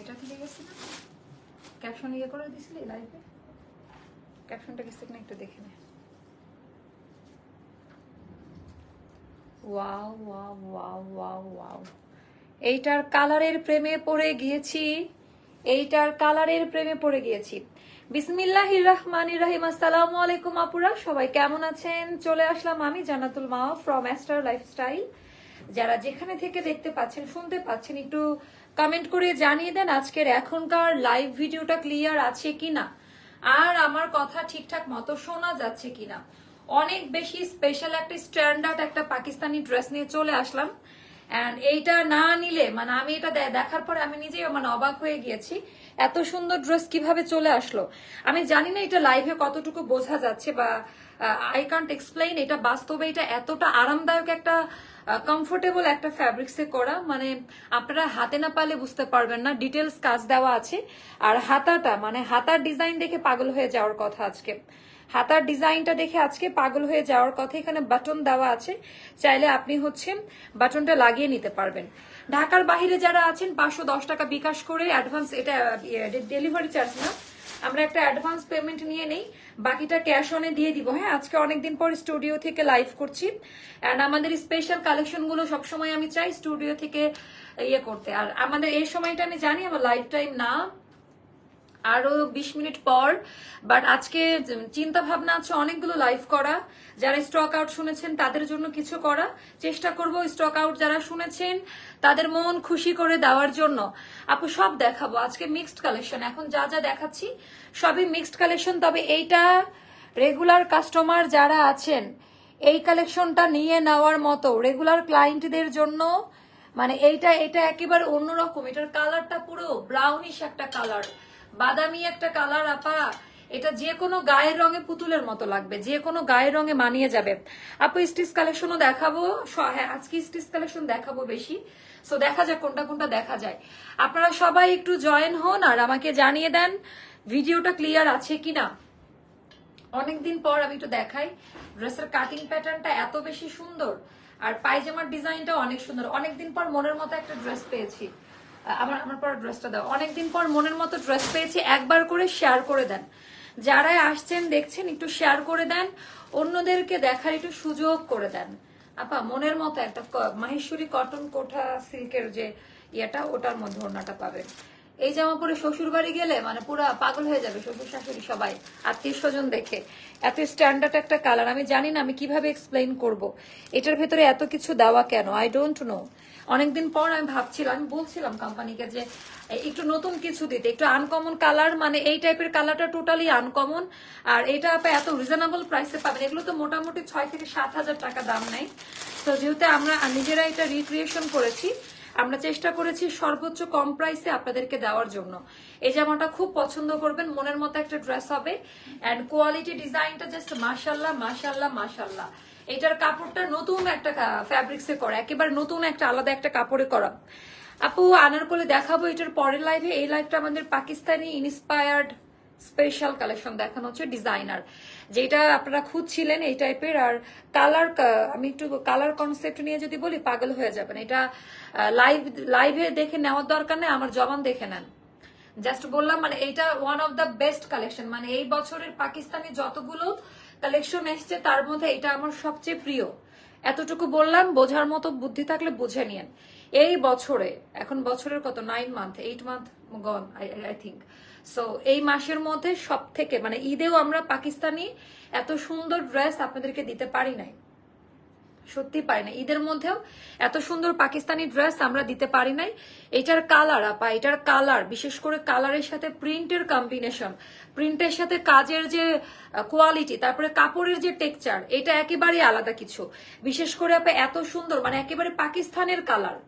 এটা থেকে গেছি না, ক্যাপশন ইয়ে করে দিছিলি লাইভে, ক্যাপশনটা গেছে কিনা একটু দেখে নে। Wow wow wow wow wow, এইটার কালারের প্রেমে পড়ে গিয়েছি, এইটার কালারের প্রেমে পড়ে গিয়েছি। বিসমিল্লাহির রহমানির রহিম। আসসালামু আলাইকুম আপুরা, সবাই কেমন আছেন? চলে আসলাম আমি জান্নাতুল মা ফ্রম অ্যাস্টার লাইফস্টাইল। যারা যেখানে থেকে দেখতে পাচ্ছেন শুনতে পাচ্ছেন একটু কমেন্ট করে জানিয়ে দেন আজকের এখনকার লাইভ ভিডিওটা ক্লিয়ার আছে কিনা, আর আমার কথা ঠিকঠাক মতো শোনা যাচ্ছে কিনা। অনেক বেশি স্পেশাল একটা স্ট্যান্ডার্ড একটা পাকিস্তানি ড্রেস নিয়ে চলে আসলাম। এন্ড এইটা না নিলে মানে আমি এটা দেখার পরে আমি নিজেই মানে অবাক হয়ে গিয়েছি, এত সুন্দর ড্রেস কিভাবে চলে আসলো। আমি জানি না এটা লাইভে কতটুকু বোঝা যাচ্ছে বা আই কান্ট এক্সপ্লেইন। এটা বাস্তবে এটা এতটা আরামদায়ক একটা কমফোর্টেবল একটা ফ্যাব্রিক্সে করা, মানে আপনারা হাতে না পারলে বুঝতে পারবেন না। ডিটেলস কাজ দেওয়া আছে, আর হাতাটা মানে হাতার ডিজাইন দেখে পাগল হয়ে যাওয়ার কথা আজকে। হাতার ডিজাইনটা দেখে আজকে পাগল হয়ে যাওয়ার কথা। এখানে বাটন দেওয়া আছে, চাইলে আপনি বাটনটা লাগিয়ে নিতে পারবেন। ঢাকার বাইরে যারা আছেন 510 টাকা বিকাশ করে অ্যাডভান্স, এটা ডেলিভারি চার্জ না, আমরা একটা অ্যাডভান্স পেমেন্ট নিয়ে নেই, বাকিটা ক্যাশ অনে দিয়ে দিব। হ্যাঁ, আজকে অনেকদিন পর স্টুডিও থেকে লাইভ করছি, এন্ড আমাদের স্পেশাল কালেকশন গুলো সবসময় আমি চাই স্টুডিও থেকে ইয়ে করতে। আর আমাদের এই সময়টা আমি জানি আমার লাইভ টাইম না, আরো 20 মিনিট পর, বাট আজকে চিন্তা ভাবনা আছে অনেকগুলো লাইভ করা। যারা স্টক আউট শুনেছেন তাদের জন্য কিছু করা চেষ্টা করব, স্টক আউট যারা শুনেছেন তাদের মন খুশি করে দেওয়ার জন্য। আপু সব দেখাবো আজকে, মিক্সড কালেকশন। এখন যা যা দেখাচ্ছি সবই মিক্সড কালেকশন, তবে এইটা রেগুলার কাস্টমার যারা আছেন এই কালেকশনটা নিয়ে নেওয়ার মতো রেগুলার ক্লায়েন্টদের জন্য। মানে এইটা একেবারে অন্যরকম। এটার কালারটা পুরো ব্রাউনিশ একটা কালার, বাদামি একটা কালার আপা। এটা যে কোনো গায়ের রঙে পুতুলের মতো লাগবে, যে কোনো গায়ের রঙে মানিয়ে যাবে। আপু স্টিচ কালেকশনও দেখাবো, হ্যাঁ আজকে স্টিচ কালেকশন দেখাবো বেশি। সো দেখা যাক কোনটা কোনটা দেখা যায়। আপনারা সবাই একটু জয়েন হন আর আমাকে জানিয়ে দেন ভিডিওটা ক্লিয়ার আছে কিনা। অনেকদিন পর আমি একটু দেখাই, ড্রেসের কাটিং প্যাটার্নটা এত বেশি সুন্দর, আর পায়জামার ডিজাইনটা অনেক সুন্দর। অনেকদিন পর মনের মতো একটা ড্রেস পেয়েছি। আমার পর ড্রেসটা দাও। অনেকদিন পর মনের মতো ড্রেস পেয়েছি। একবার করে শেয়ার করে দেন, যারা আসছেন দেখছেন একটু শেয়ার করে দেন, অন্যদেরকে দেখার একটু সুযোগ করে দেন। আপা মনের মতো একটা মাহেশ্বরী কটন কোঠা সিল্কের যে ইয়েটা, ওটার মধ্যে ওড়নাটা পাবেন। এই জামা পরে শ্বশুর বাড়ি গেলে মানে পুরো পাগল হয়ে যাবে শ্বশুর শাশুড়ি সবাই, আত্মীয় স্বজন দেখে। এত স্ট্যান্ডার্ড একটা কালার, আমি জানি না আমি কিভাবে এক্সপ্লেইন করব এটার ভেতরে এত কিছু দেওয়া কেন, আই ডোন্ট নো। অনেকদিন পর আমি ভাবছিলাম, আমি বলছিলাম কোম্পানিকে যে একটু নতুন কিছু দিতে, একটু আনকমন কালার, মানে এই টাইপের কালারটা টোটালি আনকমন। আর এটা এত রিজনেবল প্রাইসে পাবেন, এগুলো তো মোটামুটি 6 থেকে 7 হাজার টাকা দাম নাই। তো যেহেতু আমরা নিজেরা এটা রিক্রিয়েশন করেছি, আমরা চেষ্টা করেছি সর্বোচ্চ কম প্রাইসে আপনাদেরকে দেওয়ার জন্য। এই জামাটা খুব পছন্দ করবেন, মনের মতো একটা ড্রেস হবে, এন্ড কোয়ালিটি ডিজাইনটা জাস্ট মাশাল্লাহ মাশাল্লাহ মাশাল্লাহ। এটার কাপড়টা নতুন একটা ফ্যাব্রিক্সে করা, একেবারে নতুন একটা আলাদা একটা কাপড়ে করা। আপু আনারকলি দেখাবো এটার পরের লাইভে। এই লাইভটা আমাদের পাকিস্তানি ইন্সপায়ার্ড স্পেশাল কালেকশন দেখানো হচ্ছে, ডিজাইনার যেটা আপনারা খুঁজছিলেন এই টাইপের। আর কালার, আমি একটু কালার কনসেপ্ট নিয়ে যদি বলি পাগল হয়ে যাবেন। এটা লাইভে দেখে নেওয়ার দরকার নেই, আমার জবান দেখে নেন। জাস্ট বললাম মানে এটা one of the best collection, মানে এই বছরের পাকিস্তানি যতগুলো কালেকশন এসছে তার মধ্যে এটা আমার সবচেয়ে প্রিয়। এতটুকু বললাম, বোঝার মতো বুদ্ধি থাকলে বুঝে নিয়েন। এই বছরে, এখন বছরের কত, 9 month 8 month gone I think. So এই মাসের মধ্যে সব থেকে মানে ঈদেও আমরা পাকিস্তানি এত সুন্দর ড্রেস আপনাদেরকে দিতে পারি নাই, সত্যি পারি না। ঈদের মধ্যেও এত সুন্দর পাকিস্তানি ড্রেস আমরা দিতে পারি নাই। এটার কালার আপা, এটার কালার, বিশেষ করে কালারের সাথে প্রিন্টের কম্বিনেশন, প্রিন্টের সাথে কাজের যে কোয়ালিটি, তারপরে কাপড়ের যে টেক্সচার, এটা একেবারে আলাদা কিছু। বিশেষ করে আপা এত সুন্দর, মানে একেবারে পাকিস্তানের কালার।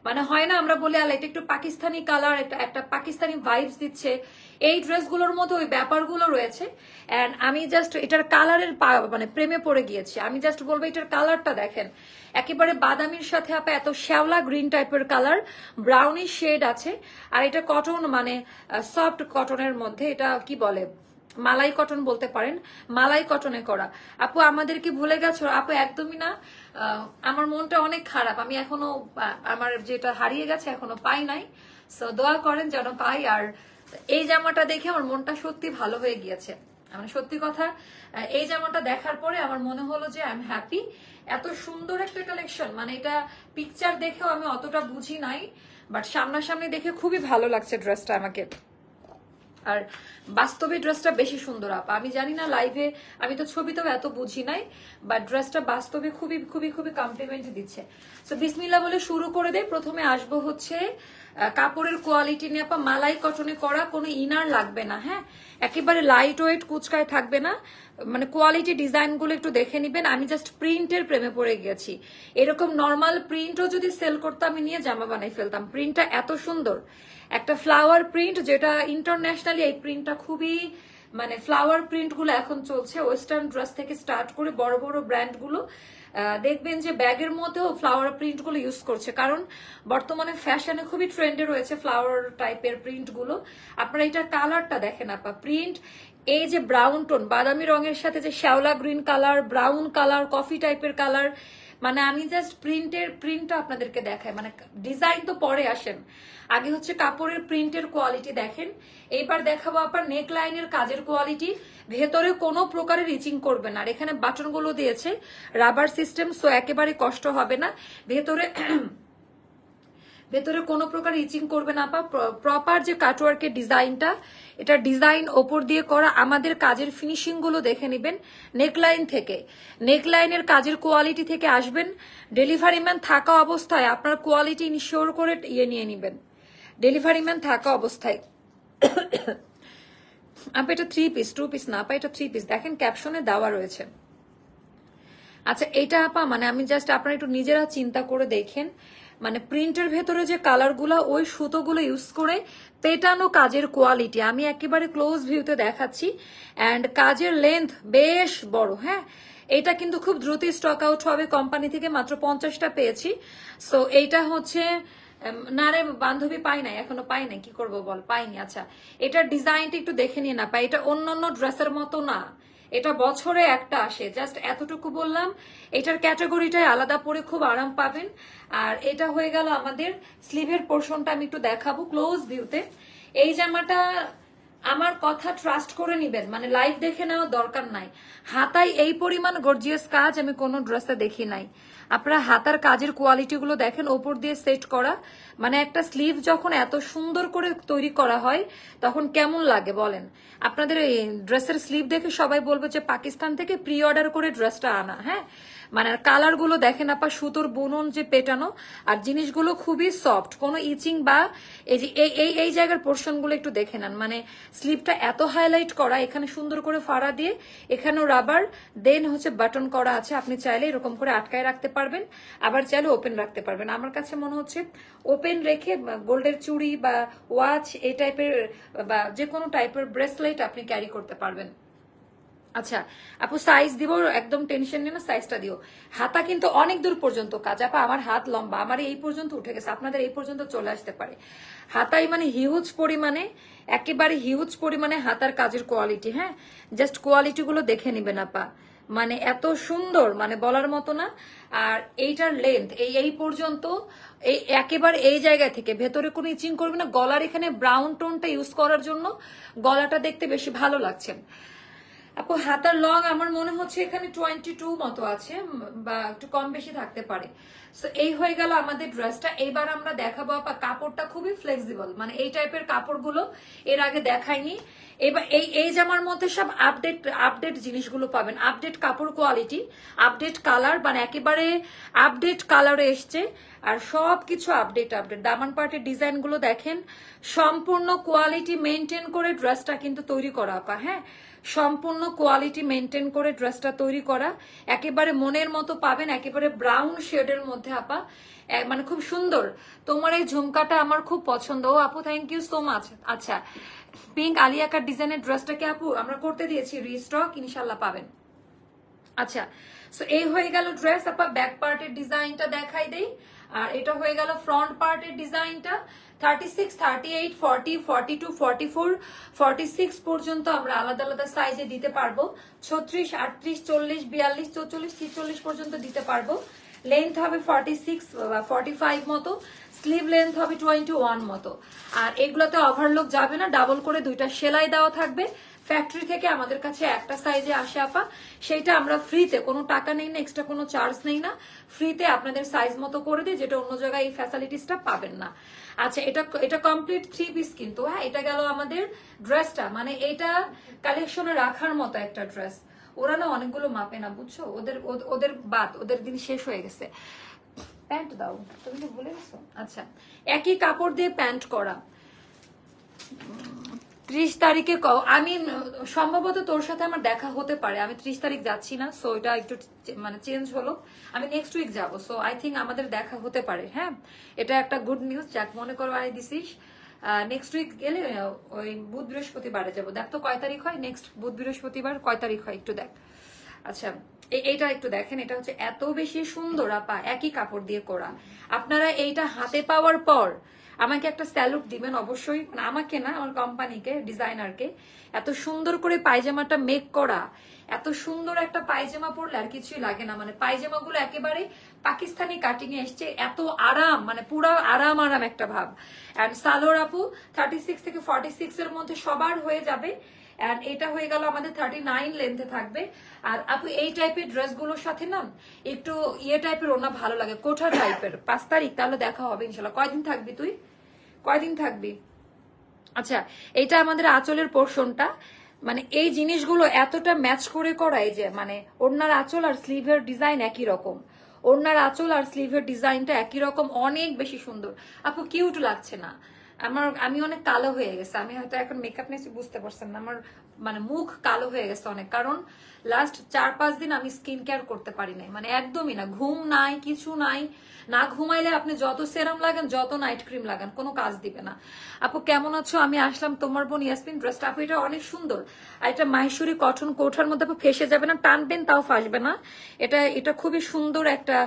মানে হয় না আমরা বলি আলা এটা একটু পাকিস্তানি কালার, একটা পাকিস্তানি ভাইবস দিচ্ছে, এই ড্রেসগুলোর মধ্যে ওই ব্যাপারগুলো রয়েছে। এন্ড আমি জাস্ট এটার কালারের মানে প্রেমে পড়ে গিয়েছি। আমি জাস্ট বলবো এটার কালারটা দেখেন, একেবারে বাদামির সাথে আপা এত শ্যাওলা গ্রিন টাইপের কালার, ব্রাউনি শেড আছে। আর এটা কটন, মানে সফট কটনের মধ্যে, এটা কি বলে মালাই কটন বলতে পারেন, মালাই কটনে করা। আপু আমাদের কি ভুলে গেছো? আপু একদমই না, আমার মনটা অনেক খারাপ। আমি এখনো আমার যেটা হারিয়ে গেছে এখনো পাই নাই। সো দোয়া করেন যেন পাই। আর এই জামাটা দেখে আমার মনটা সত্যি ভালো হয়ে গিয়েছে, মানে সত্যি কথা এই জামাটা দেখার পরে আমার মনে হলো যে আই এম হ্যাপি। এত সুন্দর একটা কালেকশন, মানে এটা পিকচার দেখেও আমি অতটা বুঝি নাই, বাট সামনাসামনি দেখে খুবই ভালো লাগছে ড্রেসটা আমাকে। আর বাস্তবে ড্রেসটা বেশি সুন্দর আপা, আমি জানি না লাইভে, আমি তো ছবিতেও এত বুঝি নাই, বাট ড্রেসটা বাস্তবে খুবই খুবই খুবই কমপ্লিমেন্ট দিচ্ছে। সো বিসমিল্লাহ বলে শুরু করে দেই। প্রথমে আসবো হচ্ছে কাপড়ের কোয়ালিটি নিয়ে আপা, মালাই কটনে করা, কোনো ইনার লাগবে না, হ্যাঁ, একেবারে লাইট ওয়েট, কুচকায় থাকবে না, মানে কোয়ালিটি ডিজাইন গুলো একটু দেখে নিবেন। আমি জাস্ট প্রিন্টের প্রেমে পড়ে গেছি। এরকম নর্মাল প্রিন্টও যদি সেল করতাম আমি নিয়ে জামা বানাই ফেলতাম, প্রিন্টটা এত সুন্দর, একটা ফ্লাওয়ার প্রিন্ট, যেটা ইন্টারন্যাশনালি এই প্রিন্টটা খুবই, মানে ফ্লাওয়ার প্রিন্ট গুলো এখন চলছে ওয়েস্টার্ন ড্রেস থেকে স্টার্ট করে বড় বড় ব্র্যান্ড গুলো দেখবেন যে ব্যাগের মধ্যেও ফ্লাওয়ার প্রিন্ট গুলো ইউজ করছে, কারণ বর্তমানে ফ্যাশনে খুবই ট্রেন্ডে রয়েছে ফ্লাওয়ার টাইপের প্রিন্ট গুলো। আপনারা এটার কালারটা দেখেন আপা, প্রিন্ট এই যে ব্রাউন টোন, বাদামি রঙের সাথে যে শ্যাওলা green colour, brown colour, coffee টাইপের কালার, মানে আমি জাস্ট প্রিন্টটা আপনাদেরকে দেখাই, মানে ডিজাইন তো পরে আসেন, আগে হচ্ছে কাপড়ের প্রিন্টের কোয়ালিটি দেখেন। এইবার দেখাবো আপনার নেক লাইনের কাজের কোয়ালিটি, ভেতরে কোনো প্রকারের রিচিং করবে না, আর এখানে বাটনগুলো দিয়েছে রাবার সিস্টেম, সো একেবারে কষ্ট হবে না, ভেতরে কোনো প্রকার ইচিং করবে না আপা। প্রপার যে কাটওয়ার্কের ডিজাইনটা, এটা ডিজাইন ওপর দিয়ে করা, আমাদের কাজের ফিনিশিং গুলো দেখে নেবেন নেকলাইন থেকে, নেকলাইনের কাজের কোয়ালিটি থেকে আসবেন। ডেলিভারি ম্যান থাকা অবস্থায় আপনার কোয়ালিটি ইনশিওর করে নিয়ে নেবেন, ডেলিভারি ম্যান থাকা অবস্থায়। আপা এটা 3 পিস, 2 পিস না আপা, এটা 3 পিস, দেখেন ক্যাপশনে দেওয়া রয়েছে। আচ্ছা এটা আপা, মানে আমি জাস্ট আপনারা একটু নিজেরা চিন্তা করে দেখেন, মানে প্রিন্টের ভেতরে যে কালারগুলো, ওই সুতোগুলো ইউজ করে পেটানো কাজের কোয়ালিটি, আমি একেবারে ক্লোজ ভিউতে দেখাচ্ছি। অ্যান্ড কাজের লেন্থ বেশ বড়, হ্যাঁ, এটা কিন্তু খুব দ্রুত স্টক আউট হবে, কোম্পানি থেকে মাত্র 50টা পেয়েছি। সো এইটা হচ্ছে, না রে বান্ধবী পাই নাই, এখনো পাই নাই, কি করবো বল, পাইনি। আচ্ছা এটার ডিজাইনটা একটু দেখে নিয়ে না পাই, এটা অন্যান্য ড্রেসের মতো না, এটা বছরে একটা আসে, জাস্ট এতটুকু বললাম। এটার ক্যাটাগরিটাই আলাদা, পরে খুব আরাম পাবেন। আর এটা হয়ে গেল আমাদের স্লিভের পোর্শনটা, আমি একটু দেখাবো ক্লোজ ভিউতে। এই জামাটা আমার কথা ট্রাস্ট করে নিবেন, মানে লাইভ দেখে নেওয়ার দরকার নাই, হাতায় এই পরিমাণ গর্জিয়াস কাজ আমি কোনো ড্রেসে দেখি নাই। আপনারা হাতার কাজের কোয়ালিটি গুলো দেখেন, ওপর দিয়ে সেট করা, মানে একটা স্লিভ যখন এত সুন্দর করে তৈরি করা হয় তখন কেমন লাগে বলেন। আপনাদের এই ড্রেসের স্লিভ দেখে সবাই বলবে যে পাকিস্তান থেকে প্রি অর্ডার করে ড্রেসটা আনা, হ্যাঁ, মানে কালার গুলো দেখেন আপা, সুতোর বুনন যে পেটানো, আর জিনিসগুলো খুবই সফট, কোনো ইচিং বা এই যে এই জায়গার পোর্শন গুলো একটু দেখে নেন, মানে স্লিভটা এত হাইলাইট করা, এখানে সুন্দর করে ফাড়া দিয়ে, এখানেও রাবার, দেন হচ্ছে বাটন করা আছে, আপনি চাইলে এরকম করে আটকায় রাখতে পারবেন, আবার চাইলে ওপেন রাখতে পারবেন। আমার কাছে মনে হচ্ছে ওপেন রেখে গোল্ডের চুড়ি বা ওয়াচ এই টাইপের বা যে কোনো টাইপের ব্রেসলেট আপনি ক্যারি করতে পারবেন। আচ্ছা আপু সাইজ দিব, একদম টেনশন নেই না, সাইজটা দিও। হাতা কিন্তু অনেক দূর পর্যন্ত কাজ আপা, আমার হাত লম্বা, আমার এই পর্যন্ত উঠে গেছে, আপনাদের এই পর্যন্ত চলে আসতে পারে। হাতাই মানে হিউজ পরিমাণে, একেবারে হিউজ পরিমাণে হাতার কাজের কোয়ালিটি, হ্যাঁ, জাস্ট কোয়ালিটি গুলো দেখে নিবেন আপা, মানে এত সুন্দর, মানে বলার মতো না। আর এইটার লেন্থ এই পর্যন্ত, এই একেবারে এই জায়গা থেকে ভেতরে কোনো ইচিং করবে না, গলার এখানে ব্রাউন টোনটা ইউজ করার জন্য গলাটা দেখতে বেশি ভালো লাগছে। আপু হাতার লং আমার মনে হচ্ছে এখানে 22 মতো আছে, বা একটু কম বেশি থাকতে পারে। সো এই হয়ে গেল আমাদের ড্রেসটা। এইবার আমরা দেখাবো আপা, কাপড়টা খুবই ফ্লেক্সিবল, মানে এই টাইপের কাপড়গুলো এর আগে দেখাইনি। এবার এই জামার মধ্যে সব আপডেট জিনিসগুলো পাবেন, আপডেট কাপড় কোয়ালিটি, আপডেট কালার, মানে একেবারে আপডেট কালারে এসছে, আর সবকিছু আপডেট। দামান পার্টের ডিজাইন গুলো দেখেন, সম্পূর্ণ কোয়ালিটি মেনটেন করে ড্রেসটা কিন্তু তৈরি করা আপা, হ্যাঁ, সম্পূর্ণ কোয়ালিটি মেনটেন করে ড্রেসটা তৈরি করা, একেবারে মনের মতো পাবেন, একেবারে ব্রাউন শেডের মধ্যে আপা, মানে খুব সুন্দর। তোমার এই ঝুমকাটা আমার খুব পছন্দ। ও আপু থ্যাংক ইউ সো মাচ। আচ্ছা পিঙ্ক আলিয়াকার ডিজাইনের ড্রেসটাকে আপু আমরা করতে দিয়েছি রিস্টক, ইনশাল্লাহ পাবেন। আচ্ছা সো এই হয়ে গেল ড্রেস আপা, ব্যাক পার্টের ডিজাইনটা দেখাই দেই। আর এটা হয়ে গেল ফ্রন্ট পার্টের ডিজাইনটা। 36, 38, 40, 42, 44, 46 পর্যন্ত আমরা আলাদা আলাদা সাইজে দিতে পারবো। 36, 38, 40, 42, 44, 46 পর্যন্ত দিতে পারবো। লেন্থ হবে 46 বা 45 মতো, স্লিভ লেন্থ হবে 21 মতো। আর এগুলোতে ওভারলক যাবে না, ডাবল করে দুইটা সেলাই দেওয়া থাকবে। ফ্যাক্টরি থেকে আমাদের কাছে একটা সাইজে আসে আপা, সেইটা আমরা ফ্রিতে, কোনো টাকা নেই না, এক্সট্রা কোনো চার্জ নেই না, ফ্রিতে আপনাদের সাইজ মতো করে দিই, যেটা অন্য জায়গায় এই ফ্যাসিলিটিসটা পাবেন না। আচ্ছা, এটা কমপ্লিট 3 পিস কিন্তু। হ্যাঁ, এটা গেল আমাদের ড্রেসটা, মানে এটা কালেকশনে রাখার মতো একটা ড্রেস। ওরা না অনেকগুলো মাপে না, বুঝছো, ওদের বাদ, ওদের দিন শেষ হয়ে গেছে। প্যান্ট দাও, তুমি তো ভুলে গেছো। আচ্ছা, একই কাপড় দিয়ে প্যান্ট করা। 30 তারিখে আমি সম্ভবত তোর সাথে আমার দেখা হতে পারে, আমি 30 তারিখ যাচ্ছি না, সো এটা একটু মানে চেঞ্জ হলো, আমি নেক্সট উইক যাবো, সো আই থিঙ্ক আমাদের দেখা হতে পারে। হ্যাঁ, এটা একটা গুড নিউজ, যাক মনে করো আই দিছিস। নেক্সট উইক গেলে ওই বুধ বৃহস্পতিবারে যাবো। দেখ তো কয় তারিখ হয়, নেক্সট বুধ বৃহস্পতিবার কয় তারিখ হয় একটু দেখ। আচ্ছা, এইটা একটু দেখেন, এটা হচ্ছে এত বেশি সুন্দর আপা, একই কাপড় দিয়ে করা। আপনারা এইটা হাতে পাওয়ার পর আমাকে একটা স্যালুট দিবেন অবশ্যই, আমাকে না, আমার কোম্পানিকে, ডিজাইনারকে। এত সুন্দর করে পায়জামাটা মেক করা, এত সুন্দর একটা পায়জামা পরলে আর কিছুই লাগে না, মানে পায়জামাগুলো একেবারে পাকিস্তানি কাটিং এ এসছে, এত আরাম, মানে পুরো আরাম আরাম একটা ভাব। এন্ড সালোয়ার আপু 36 থেকে 46 এর মধ্যে সবার হয়ে যাবে। এন্ড এটা হয়ে গেল আমাদের 39 লেন্থে থাকবে। আর আপু এই টাইপের ড্রেসগুলোর সাথে না একটু ইয়ে টাইপের ওনা ভালো লাগে, কোঠা টাইপের। 5 তারিখ তাহলে দেখা হবে ইনশাল্লাহ। কয়দিন থাকবি তুই, কয়দিন থাকবি? আচ্ছা, এটা আমাদের আঁচলের পোর্শনটা, মানে এই জিনিসগুলো এতটা ম্যাচ করে করাই যে মানে ওড়নার আঁচল আর স্লিভের ডিজাইন একই রকম, ওড়নার আঁচল আর স্লিভের ডিজাইনটা একই রকম, অনেক বেশি সুন্দর। আপু কিউট লাগছে না? আমি অনেক কালো হয়ে গেছে, আমি হয়তো এখন মেকআপ নিয়েছি বুঝতে পারছেন না, আমার মানে মুখ কালো হয়ে গেছে অনেক, কারণ লাস্ট 4-5 দিন আমি স্কিন কেয়ার করতে পারি নাই, মানে একদমই না, ঘুম নাই, কিছু নাই। না ঘুমাইলে আপনি যত সেরাম লাগান, যত নাইট ক্রিম লাগান, কোনো কাজ দিবে না। আপু কেমন আছো? আমি আসলাম তোমার বোন ইয়াসমিন। ড্রেসটা আপু এটা অনেক সুন্দর, আর এটা মাহেশ্বরী কটন কোঠার মধ্যে আপু ফেসে যাবে না, টানবেন তাও ফাসবে না। এটা খুবই সুন্দর একটা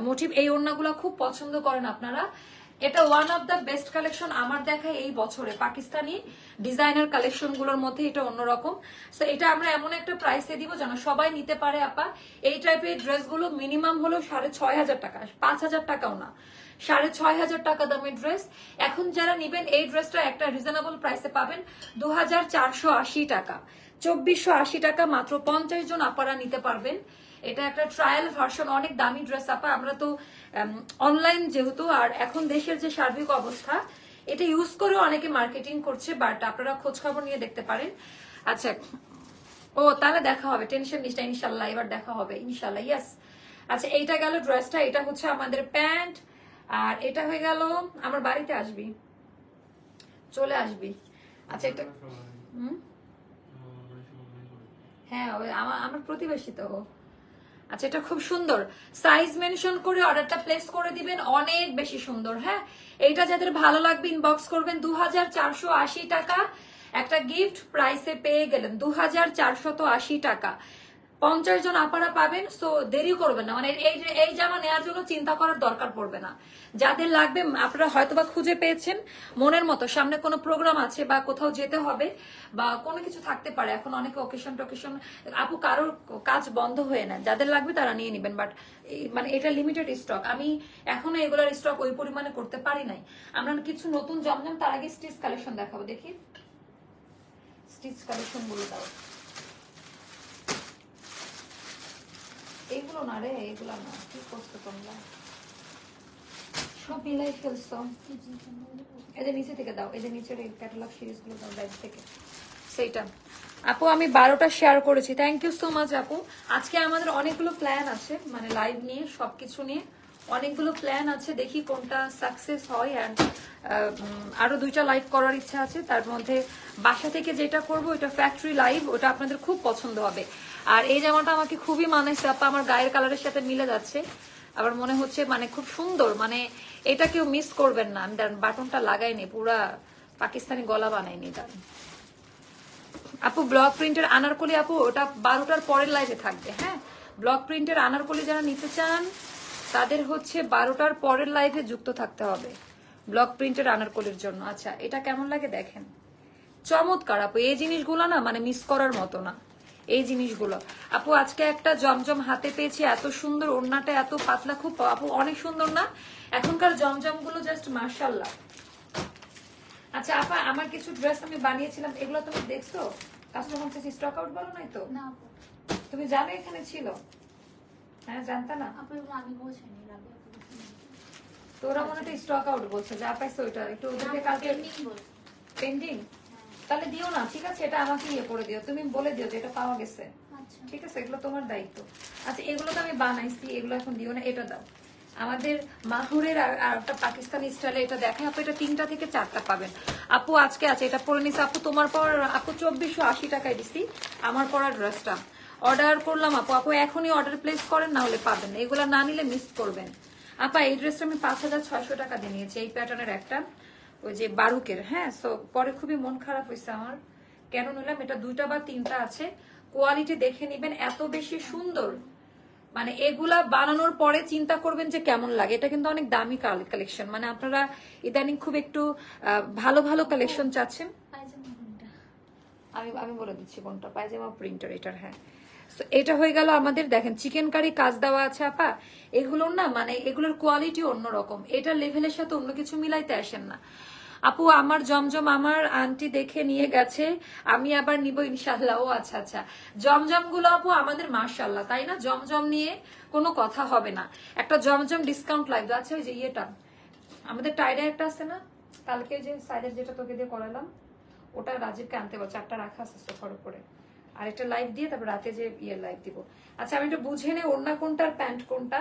মোটিভ, এই ওড়নাগুলো খুব পছন্দ করেন আপনারা। এটা one of the best collection আমার দেখা এই বছরে, পাকিস্তানি ডিজাইনার কালেকশন গুলোর মধ্যে এটা অন্যরকম। তো এটা আমরা এমন একটা প্রাইসে দিব যেন সবাই নিতে পারে আপা। এই টাইপের ড্রেসগুলো মিনিমাম হলো 6,500 টাকা, 5,000 টাকাও না, 6,500 টাকা দামের ড্রেস। এখন যারা নিবেন এই ড্রেসটা একটা রিজনেবল প্রাইসে পাবেন 2,480 টাকা, 2,480 টাকা মাত্র। 50 জন আপারা নিতে পারবেন। এটা একটা ট্রায়াল ভার্সন, অনেক দামি ড্রেস আপা। আমরা তো অনলাইন যেহেতু, আর এখন দেশের যে সার্বিক অবস্থা, এটা ইউজ করে অনেকে মার্কেটিং করছে, বাট আপনারা খোঁজ খবর নিয়ে দেখতে পারেন। আচ্ছা, ও তাহলে দেখা হবে, টেনশন নিস না, ইনশাল্লাহ এবার দেখা হবে ইনশাল্লাহ, ইয়েস। আচ্ছা, এইটা গেল ড্রেসটা, এটা হচ্ছে আমাদের প্যান্ট। আর এটা হয়ে গেল, আমার বাড়িতে আসবি, চলে আসবি। আচ্ছা, এটা হ্যাঁ, আমার প্রতিবেশী তো। আচ্ছা, এটা খুব সুন্দর, সাইজ মেনশন করে অর্ডারটা প্লেস করে দিবেন, অনেক বেশি সুন্দর। হ্যাঁ, এইটা যাদের ভালো লাগবে ইনবক্স করবেন। 2,480 টাকা একটা গিফট প্রাইসে পেয়ে গেলেন, 2,480 টাকা। 50 জন আপারা পাবেন, সো দেরি করবেন না, মানে এই জামা নেওয়ার জন্য চিন্তা করার দরকার পড়বে না। যাদের লাগবে আপনারা হয়তোবা খুঁজে পেয়েছেন মনের মতো, সামনে কোনো প্রোগ্রাম আছে বা কোথাও যেতে হবে বা কোনো কিছু থাকতে পারে, এখন অনেকে অকেশন টকেশন, আপু কারোর কাজ বন্ধ হয়ে না, যাদের লাগবে তারা নিয়ে নেবেন। বাট মানে এটা লিমিটেড স্টক, আমি এখনো এগুলোর স্টক ওই পরিমাণে করতে পারি নাই। আমরা কিছু নতুন জমজম, তার আগে স্টিচ কালেকশন দেখাবো, দেখি স্টিচ কালেকশন গুলো দাও। এইগুলো না রে, এগুলো না, কি করছো তোমরা, সব মিলাই ফেলছো। এদের নিচে থেকে দাও, এদের নিচের ক্যাটালগ সিরিজ গুলো দাও ব্যাগ থেকে, সেইটা। আপু আমি 12টা শেয়ার করেছি, থ্যাংক ইউ সো মাচ আপু। আজকে আমাদের অনেকগুলো প্ল্যান আছে, মানে লাইভ নিয়ে সবকিছু নিয়ে অনেকগুলো প্ল্যান আছে, দেখি কোনটা সাকসেস হয়। অ্যান্ড আরো 2টা লাইভ করার ইচ্ছা আছে, তার মধ্যে বাসা থেকে যেটা করব ওটা ফ্যাক্টরি লাইভ, ওটা আপনাদের খুব পছন্দ হবে। আর এই জামাটা আমাকে খুবই মানাইছে আপা, আমার গায়ের কালারের সাথে মিলে যাচ্ছে, আবার মনে হচ্ছে মানে খুব সুন্দর, মানে এটা কেউ মিস করবেন না। আমি বাটনটা লাগাইনি, পুরা পাকিস্তানি গলা বানাইনি তার। আপু ব্লক প্রিন্টের আনারকলি, আপু ওটা 12টার পরের লাইভে থাকবে। হ্যাঁ, ব্লক প্রিন্টের আনারকলি যারা নিতে চান তাদের হচ্ছে 12টার পরের লাইভে যুক্ত থাকতে হবে ব্লক প্রিন্টের আনারকলির জন্য। আচ্ছা, এটা কেমন লাগে দেখেন, চমৎকার আপু। এই জিনিসগুলো না মানে মিস করার মতো না, এই জিনিসগুলো। আপু আজকে একটা জমজম হাতে পেয়েছি, এত সুন্দর, ওড়নাটা এত পাতলা, খুব আপু অনেক সুন্দর না এখনকার জমজম গুলো, জাস্ট মাশাআল্লাহ। আচ্ছা আপা, আমার কিছু ড্রেস আমি বানিয়েছিলাম, এগুলো তুমি দেখছো? কাস্টমার কাছে স্টক আউট বলো নাই তো? না তুমি জানো এখানে ছিল? হ্যাঁ জানতা না? আপু আমি বলছিনি লাগে তোরা মনে হয় স্টক আউট বলছে, যা পাইছো ওইটা একটু ওদেরকে কালকে পেন্ডিং, তাহলে দিও না, ঠিক আছে? এটা আমাকে ইয়ে করে দিও, তুমি বলে দিও যে এটা পাওয়া গেছে, ঠিক আছে? এগুলো তোমার দায়িত্ব। আচ্ছা এগুলো তো আমি বানাইছি, এগুলো এখন দিও না, এটা দাও। আমাদের মাহুরের আর একটা পাকিস্তানি স্টাইলে এটা দেখে আপু, এটা 3টা থেকে 4টা পাবেন আপু। আজকে আছে, এটা পরে নিছি আপু, তোমার পর আপু 2480 টাকায় দিছি আমার পরা ড্রেসটা, অর্ডার করলাম আপু। আপু এখনই অর্ডার প্লেস করেন, না হলে পাবেন না, এগুলো না নিলে মিস করবেন। আপা এই ড্রেসটা আমি 5600 টাকা দিয়ে নিয়েছি, এই প্যাটার্নের একটা, ওই যে বারুকের। হ্যাঁ, সো পরে খুবই মন খারাপ হয়েছে আমার, কেন নিলাম, এটা 2টা বা 3টা আছে, কোয়ালিটি দেখে নিবেন, এত বেশি সুন্দর, মানে এগুলা বানানোর পরে চিন্তা করবেন যে কেমন লাগে। এটা কিন্তু অনেক দামি কালেকশন, মানে আপনারা ইদানিং খুব একটু ভালো ভালো কালেকশন চাচ্ছেন। আমি বলে দিচ্ছি কোনটা, পায়জামা প্রিন্টার এটার। হ্যাঁ, এটা হয়ে গেল আমাদের। দেখেন চিকেন কারি কাজ দেওয়া আছে আপা, এগুলোর না মানে এগুলোর কোয়ালিটি অন্যরকম, এটা লেভেলের সাথে অন্য কিছু মিলাইতে আসেন না আপু। আমার জমজম আমার আন্টি দেখে নিয়ে গেছে, আমি আবার নিব ইনশাল্লাহ। ও আচ্ছা আচ্ছা, জমজম গুলো আপু আমাদের মাশাল্লাহ, তাই না? জমজম নিয়ে কোনো কথা হবে না, একটা জমজম ডিসকাউন্ট লাগবে। আচ্ছা ওই যে ইয়েটা আমাদের টাইডে একটা আছে না, কালকে যে সাইডের যেটা তোকে দিয়ে করালাম, ওটা রাজীবকে আনতে বলছে, একটা রাখা আছে সোফার উপরে, আর একটা লাইভ দিয়ে তারপর রাতে যে ইয়ে লাইভ দিব। আচ্ছা আমি একটু বুঝে নেই ওড়না কোনটা আর প্যান্ট কোনটা।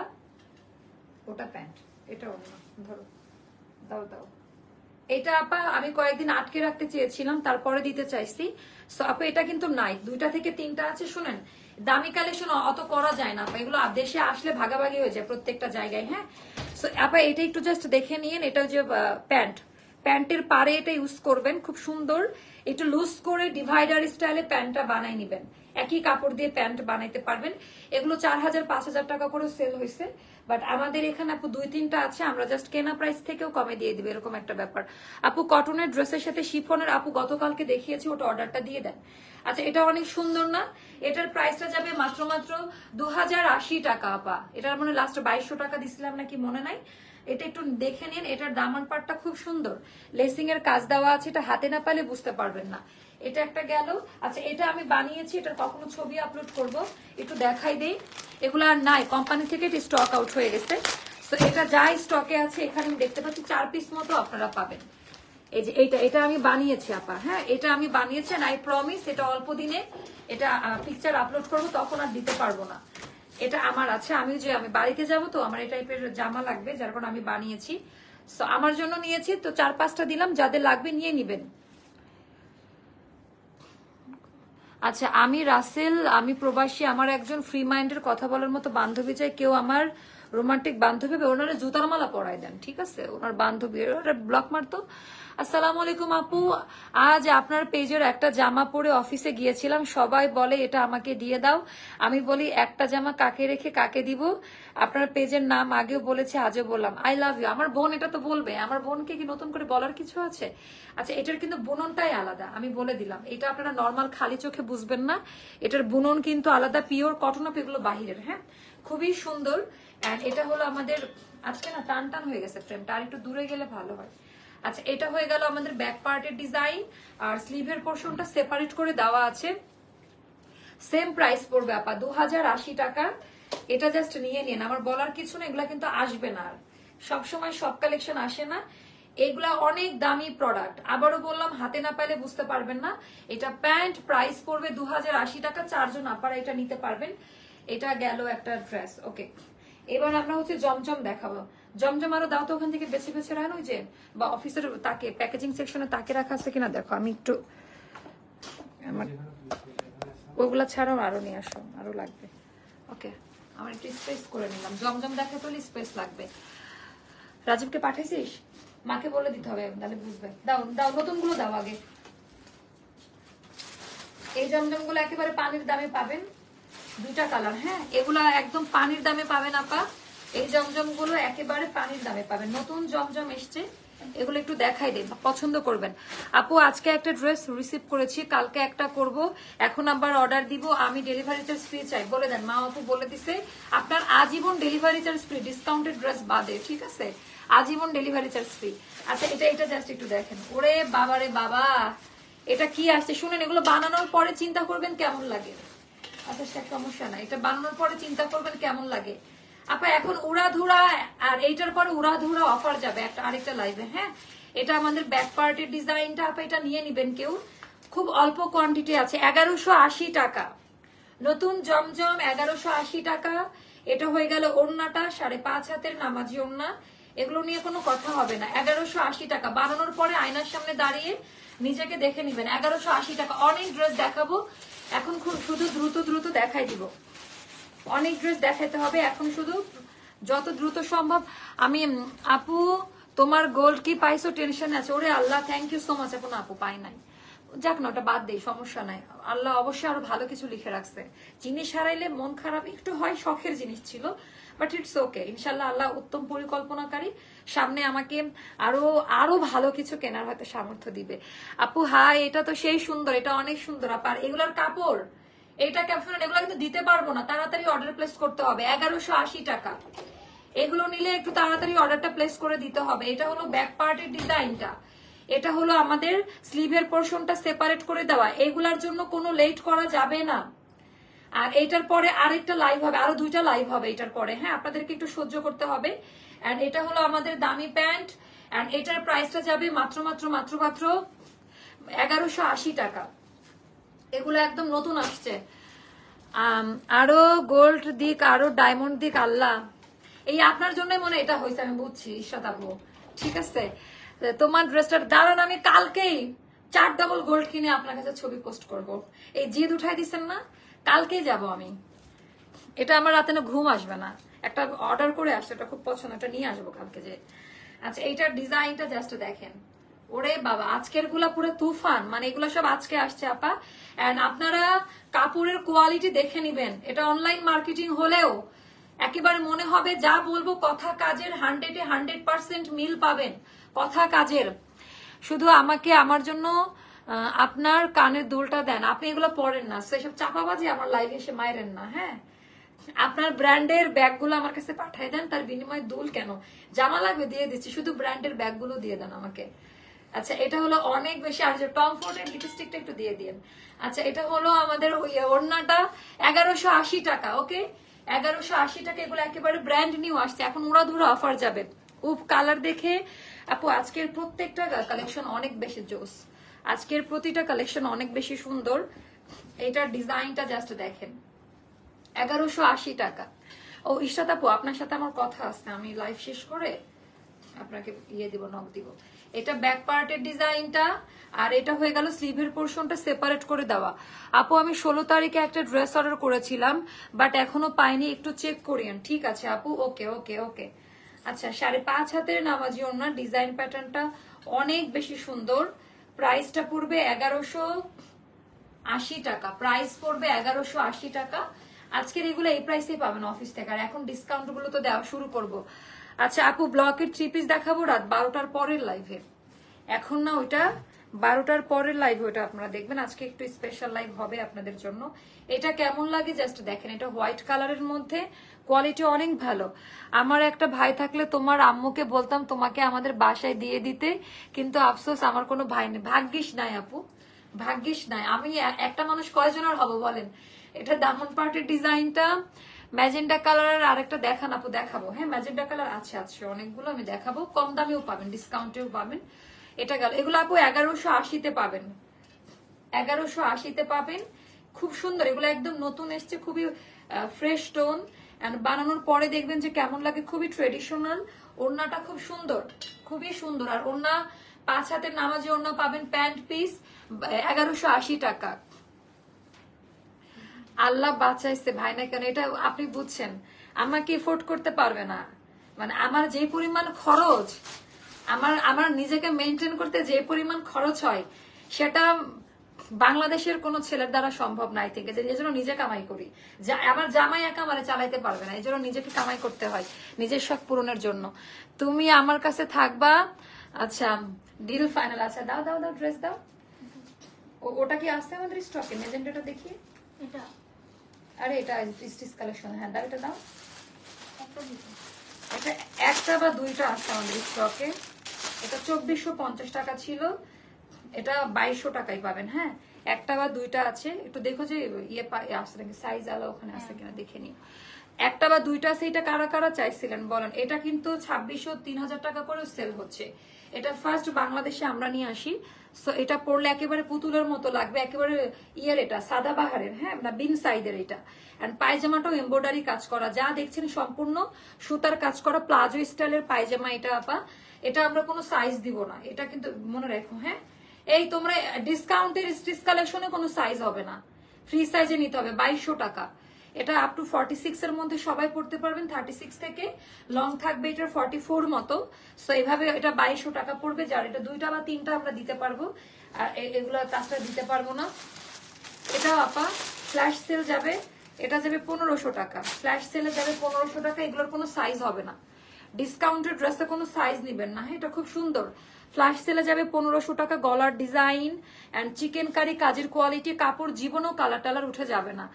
ওটা প্যান্ট, এটা ওড়না, ধরো, দাও দাও। এটা আপা আমি কয়েকদিন আটকে রাখতে চেয়েছিলাম, তারপরে দিতে চাইছি। সো আপা এটা কিন্তু নাই, 2টা থেকে 3টা আছে। শুনেন, দামি কালেকশন অত করা যায় না আপা, এগুলো দেশে আসলে ভাগাভাগি হয়ে যায় প্রত্যেকটা জায়গায়। হ্যাঁ, সো আপা এটা একটু জাস্ট দেখে নিয়েন, এটা যে প্যান্ট, প্যান্টের পারে এটা ইউজ করবেন, খুব সুন্দর, একটু লুজ করে ডিভাইডার স্টাইলে প্যান্টটা বানাই নিবেন, একই কাপড় দিয়ে প্যান্ট বানাইতে পারবেন। এগুলো 4000-5000 টাকা করে সেল হয়েছে, বাট আমাদের এখানে আপু 2-3টা আছে, আমরা জাস্ট কেনা প্রাইস থেকেও কমে দিয়ে দিবে, এরকম একটা ব্যাপার আপু। কটনের ড্রেসের সাথে শিফনের আপু গতকালকে দেখিয়েছি, ওটা অর্ডারটা দিয়ে দেন। আচ্ছা এটা অনেক সুন্দর না, এটার প্রাইসটা যাবে মাত্র 2080 টাকা আপা। এটার মানে লাস্ট 2200 টাকা দিছিলাম নাকি মনে নাই, এটা একটু দেখে নিন। এটার দামান পাটটা খুব সুন্দর, লেসিং এর কাজ দেওয়া আছে, এটা হাতে না পালে বুঝতে পারবেন না। এটা একটা গেল। আচ্ছা এটা আমি বানিয়েছি, এটার কখনো ছবি আপলোড করব, একটু দেখাই দেই। এগুলো আর নাই, কোম্পানি থেকে এটা স্টক আউট হয়ে গেছে। তো এটা যাই স্টকে আছে, এখানে আমি দেখতে পাচ্ছি 4 পিস মতো আপনারা পাবেন। এই যে এটা আমি বানিয়েছি আপা। হ্যাঁ, এটা আমি বানিয়েছি, আই প্রমিস এটা অল্প দিনে এটা পিকচার আপলোড করব, তখন আর দিতে পারবো না। এটা আমার আছে, আমি বাড়িতে যাব তো আমার এই টাইপের জামা লাগবে, যার কারণে আমি বানিয়েছি। সো আমার জন্য নিয়েছি, তো 4-5টা দিলাম, যাদের লাগবে নিয়ে নিবেন। আচ্ছা আমি রাসেল, আমি প্রবাসী, আমার একজন ফ্রি মাইন্ডের কথা বলার মতো বান্ধবী চাই, কেউ আমার রোমান্টিক বান্ধবী, ওনারা জুতার মালা পরাই দেন, ঠিক আছে? ওনার বান্ধবী ব্লক মারতো। আসসালামু আলাইকুম আপু, আজ আপনার পেজের একটা জামা পরে অফিসে গিয়েছিলাম, সবাই বলে এটা আমাকে দিয়ে দাও, আমি বলি একটা জামা কাকে রেখে কাকে দিব, আপনার পেজের নাম আগেও বলেছে আজও বললাম, আই লাভ ইউ। আমার বোন এটা তো বলবে, আমার বোনকে কি নতুন করে বলার কিছু আছে? আচ্ছা এটার কিন্তু বুননটাই আলাদা, আমি বলে দিলাম, এটা আপনারা নর্মাল খালি চোখে বুঝবেন না, এটার বুনন কিন্তু আলাদা, পিওর কটন অফ, এগুলো বাহিরের। হ্যাঁ, খুবই সুন্দর। এন্ড এটা হলো আমাদের, আজকে না টান টান হয়ে গেছে ফ্রেমটা, আর একটু দূরে গেলে ভালো হয়। আচ্ছা এটা হয়ে গেল আমাদের ব্যাক পার্টের ডিজাইন, আর স্লিভের পোর্শনটা সেপারেট করে দেওয়া আছে। সেম প্রাইস পড়বে আপা 2080 টাকা। এটা জাস্ট নিয়ে নিন, আমার বলার কিছু না, এগুলা কিন্তু আসবে না, সবসময় সব কালেকশন আসে না, এগুলা অনেক দামি প্রোডাক্ট। আবারও বললাম, হাতে না পাইলে বুঝতে পারবেন না। এটা প্যান্ট প্রাইস পড়বে 2080 টাকা, 4 জন আপারা এটা নিতে পারবেন। এটা গেল একটা ড্রেস। ওকে, এবার আমরা হচ্ছে জমজম দেখাবো। জমজম আরো দাও তো, ওখান থেকে বেছে বেছে রাখেন, ওই যে বা অফিসের তাকে প্যাকেজিং সেকশনে তাকে রাখা আছে কিনা দেখো, আমি একটু আমার ওইগুলা ছাড়াও আরো নিয়ে আসো, আরো লাগবে। ওকে, আমার একটু স্পেস করে নিলাম, জমজম দেখাতে হলে স্পেস লাগবে। রাজীবকে পাঠাইছিস? মাকে বলে দিতে হবে, তাহলে বুঝবে। দাও দাও, নতুন গুলো দাও আগে। এই জমজম গুলো একেবারে পানির দামে পাবেন, 2টা কালার। হ্যাঁ, এগুলা একদম পানির দামে পাবেন আপা, এই জমজম গুলো একেবারে পানির দামে পাবেন। নতুন জমজম এসছে, এগুলো একটু দেখাই দিই, পছন্দ করবেন। আপু আজকে একটা ড্রেস রিসিভ করেছি, কালকে একটা করব, এখন আবার অর্ডার দিব। আমি ডেলিভারি চার্জ ফ্রি চাই, বলে দেন। মা আপু বলে দিছে আপনার আজীবন delivery charge free, discounted dress বাদে, ঠিক আছে? আজীবন ডেলিভারি চার্জ ফ্রি। আচ্ছা এটা জাস্ট একটু দেখেন। ওরে বাবা রে বাবা, এটা কি আসছে শুনেন। এগুলো বানানোর পরে চিন্তা করবেন কেমন লাগে। আচ্ছা সেটা সমস্যা না, এটা বানানোর পরে চিন্তা করবেন কেমন লাগে। আপা এখন উড়াধুরা, আর এইটার পরে উড়াধুরা অফার যাবে একটা আরেকটা লাইভে। হ্যাঁ, এটা আমাদের ব্যাক পার্টের ডিজাইনটা, আপা এটা নিয়ে নিবেন কেউ, খুব অল্প কোয়ান্টিটি আছে। 1180 টাকা, নতুন জমজম 1180 টাকা। এটা হয়ে গেল ওড়নাটা, 5.5 হাতের নামাজি ওড়না। এগুলো নিয়ে কোনো কথা হবে না। 1180 টাকা, বানানোর পরে আয়নার সামনে দাঁড়িয়ে নিজেকে দেখে নিবেন। 1180 টাকা। অনেক ড্রেস দেখাবো এখন, খুব শুধু দ্রুত দেখাই দিব। অনেক ড্রেস দেখাতে হবে এখন, শুধু যত দ্রুত সম্ভব। আমি আপু তোমার গোল্ড কি পাইছো, টেনশন আছে? ওরে আল্লাহ, থ্যাংক ইউ সো মাচ। এখন আপু পাই নাই, যাক না, ওটা বাদ দেই, সমস্যা নাই। আল্লাহ অবশ্যই আরো ভালো কিছু লিখে রাখছে। জিনিস হারাইলে মন খারাপ একটু হয়, শখের জিনিস ছিল, বাট ইটস ওকে। ইনশাল্লাহ আল্লাহ উত্তম পরিকল্পনাকারী, সামনে আমাকে আরো ভালো কিছু কেনার হয়তো সামর্থ্য দিবে। আপু হাই, এটা তো সেই সুন্দর, এটা অনেক সুন্দর আপা। আর এগুলোর কাপড়, এটা ক্যাপশন, এগুলো কিন্তু দিতে পারবো না, তাড়াতাড়ি অর্ডার প্লেস করতে হবে। 1180 টাকা। এগুলো নিলে একটু তাড়াতাড়ি অর্ডারটা প্লেস করে দিতে হবে। এটা হলো ব্যাক পার্টের ডিজাইনটা, এটা হলো আমাদের স্লিভের পোর্শনটা সেপারেট করে দেওয়া। এগুলার জন্য কোনো লেট করা যাবে না। আর এটার পরে আরেকটা লাইভ হবে, আরো 2টা লাইভ হবে এটার পরে। হ্যাঁ, আপনাদেরকে একটু সহ্য করতে হবে। এন্ড এটা হলো আমাদের দামি প্যান্ট, এন্ড এটার প্রাইসটা যাবে মাত্র 1180 টাকা। এগুলো একদম নতুন আসছে। আরো গোল্ড দিক, আরো ডায়মন্ড দিক, আল্লাহ এই আপনার জন্য মনে এটা হয়েছে, আমি বুঝছি ইশরাত আপু, ঠিক আছে? তোমার ড্রেসটার দাঁড়ান, আমি কালকেই 4 ডাবল গোল্ড কিনে আপনার কাছে ছবি পোস্ট করব। এই জিদ উঠাই দিচ্ছেন না, কালকেই যাব আমি। এটা আমার রাতে না ঘুম আসবে না, একটা অর্ডার করে আসছে, এটা খুব পছন্দ, এটা নিয়ে আসবো কালকে যে। আচ্ছা এইটার ডিজাইনটা জাস্ট দেখেন। ওরে বাবা, আজকের গুলা পুরো তুফান, মানে এগুলা সব আজকে আসছে আপা। এন্ড আপনারা কাপড়ের কোয়ালিটি দেখে নিবেন। এটা অনলাইন মার্কেটিং হলেও একেবারে মনে হবে যা বলবো কথা কাজের 100% মিল পাবেন, কথা কাজের। শুধু আমাকে আমার জন্য আপনার কানের দুলটা দেন। আপনি এগুলো পড়েন না, সেসব চাপাবাজি আমার লাইভে এসে মাইরেন না। হ্যাঁ, আপনার ব্র্যান্ডের ব্যাগগুলো আমার কাছে পাঠিয়ে দেন, তার বিনিময়ে দুল কেন, জামা লাগবে দিয়ে দিচ্ছি, শুধু ব্র্যান্ডের ব্যাগগুলো দিয়ে দেন আমাকে। আচ্ছা এটা হলো অনেক বেশি, আর যে টম ফোর্ডের লিপস্টিকটা একটু দিয়ে দিন। আচ্ছা এটা হলো আমাদের ওই ওড়নাটা, 1180 টাকা। ওকে, 1180 টাকা। এগুলো একেবারে ব্র্যান্ড নিউ আসছে, এখন উড়াধুরা অফার যাবে। উফ, কালার দেখে আপু আজকের প্রত্যেকটা কালেকশন অনেক বেশি জোস, আজকের প্রতিটা কালেকশন অনেক বেশি সুন্দর। এটার ডিজাইনটা জাস্ট দেখেন, 1180 টাকা। ও ইশরাত আপু, আপনার সাথে আমার কথা আছে, আমি লাইভ শেষ করে আপনাকে দিব, নক দিব। এটা ব্যাক পার্টের ডিজাইনটা, আর এটা হয়ে গেল স্লিভের পোর্শনটা সেপারেট করে দেওয়া। আপু আমি 16 তারিখে একটা ড্রেস অর্ডার করেছিলাম, বাট এখনো পাইনি, একটু চেক করিয়েন। ঠিক আছে আপু, ওকে ওকে ওকে। আচ্ছা 5.5 হাতের নামাজি ওড়না, ডিজাইন প্যাটার্নটা অনেক বেশি সুন্দর। প্রাইসটা পড়বে 1180 টাকা। প্রাইস পড়বে 1180 টাকা। আজকের এগুলো এই প্রাইসেই পাবেন অফিস থেকে, আর এখন ডিসকাউন্ট গুলো তো দেওয়া শুরু করব। আচ্ছা আপু ব্লকের 3 পিস দেখাবো রাত 12টার পরের লাইভে, এখন না, ওইটা 12টার পরের লাইভ, ওইটা আপনারা দেখবেন। আজকে একটু স্পেশাল লাইভ হবে আপনাদের জন্য। এটা কেমন লাগে জাস্ট দেখেন, এটা হোয়াইট কালারের মধ্যে, কোয়ালিটি অনেক ভালো। আমার একটা ভাই থাকলে তোমার আম্মুকে বলতাম তোমাকে আমাদের বাসায় দিয়ে দিতে, কিন্তু আফসোস আমার কোনো ভাই নেই। ভাগ্যিস নাই আপু, ভাগ্যিস নাই। আমি একটা মানুষ কয়জনের হবো বলেন। এটা দামন পার্টের ডিজাইনটা ম্যাজেন্ডা কালারের, আরেকটা দেখান আপু, দেখাবো। হ্যাঁ ম্যাজেন্ডা কালার আছে অনেকগুলো, আমি দেখাবো। কম দামেও পাবেন, ডিসকাউন্টেও পাবেন। এটা গেল, এগুলো আপু 1180-তে পাবেন, 1180-তে পাবেন। খুব সুন্দর, এগুলো একদম নতুন এসছে, খুবই ফ্রেশ টোন। বানানোর পরে দেখবেন যে কেমন লাগে, খুবই ট্রেডিশনাল। ওড়নাটা খুব সুন্দর, খুবই সুন্দর। আর ওড়না 5 হাতের নামাজি ওড়না পাবেন, প্যান্ট পিস 1180 টাকা। আল্লাহ বাঁচাইছে ভাই না কেন, এটা আপনি বুঝছেন। আমাকে এফোর্ড করতে পারবে না, মানে আমার যে পরিমাণ খরচ, আমার নিজেকে মেনটেন করতে যে পরিমাণ খরচ হয়, সেটা বাংলাদেশের কোন ছেলের দ্বারা সম্ভব না, আই থিঙ্ক। এই জন্য নিজে কামাই করি, আমার জামাই একা আমারে চালাইতে পারবে না, এই জন্য নিজেকে কামাই করতে হয় নিজের শখ পূরণের জন্য। তুমি আমার কাছে থাকবা। আচ্ছা ডিল ফাইনাল। আচ্ছা দাও দাও দাও, ড্রেস দাও। ওটা কি আছে আমাদের স্টকে? মেজেন্টাটা দেখি। এটা আরে এটা স্টিচ কালেকশন। হ্যাঁ দাও, এটা দাও। এটা একটা বা দুইটা আছে আমাদের স্টকে। এটা 2450 টাকা ছিল, এটা 2200 টাকায় পাবেন। হ্যাঁ একটা বা দুইটা আছে, একটু দেখো যে ইয়ে আসছে নাকি, সাইজ আলো ওখানে আছে কিনা দেখে নিও। একটা বা দুইটা আছে। এটা কারা কারা চাইছিলেন বলেন। এটা কিন্তু 2600 3000 টাকা করে সেল হচ্ছে। এটা ফার্স্ট বাংলাদেশে আমরা নিয়ে আসি। সো এটা পরলে একেবারে পুতুলের মতো লাগবে, একেবারে ইয়ের, এটা সাদা বাহারের, হ্যাঁ না বিন সাইডের এটা। এন্ড পায়জামাটাও এমব্রয়ডারি কাজ করা, যা দেখছেন সম্পূর্ণ সুতার কাজ করা প্লাজো স্টাইলের পায়জামা এটা আপা। এটা আমরা কোনো সাইজ দিব না, এটা কিন্তু মনে রাখো। হ্যাঁ এই তোমরা ডিসকাউন্টের স্টিচ কালেকশনে কোনো সাইজ হবে না, ফ্রি সাইজে নিতে হবে। 2200 টাকা। এটা আপ টু 46 এর মধ্যে সবাই পড়তে পারবেন, 36 থেকে লং থাকবে এটার 44 মতো। সো এইভাবে এটা 2200 টাকা পড়বে। যার এটা দুইটা বা তিনটা আমরা দিতে পারবো, আর এগুলো তাছাড়া দিতে পারবো না। এটা আপা ফ্ল্যাশ সেল যাবে, এটা যাবে 1500 টাকা। ফ্ল্যাশ সেলে যাবে 1500 টাকা। এগুলোর কোনো সাইজ হবে না, ডিসকাউন্টেড ড্রেসে কোনো সাইজ নিবেন না। হ্যাঁ এটা খুব সুন্দর। ফ্ল্যাশ সেলে যাবে 1500 টাকা। গলার ডিজাইন এন্ড চিকেন কারি কাজের কোয়ালিটি, কাপড় জীবনও কালার টালার উঠে যাবে না।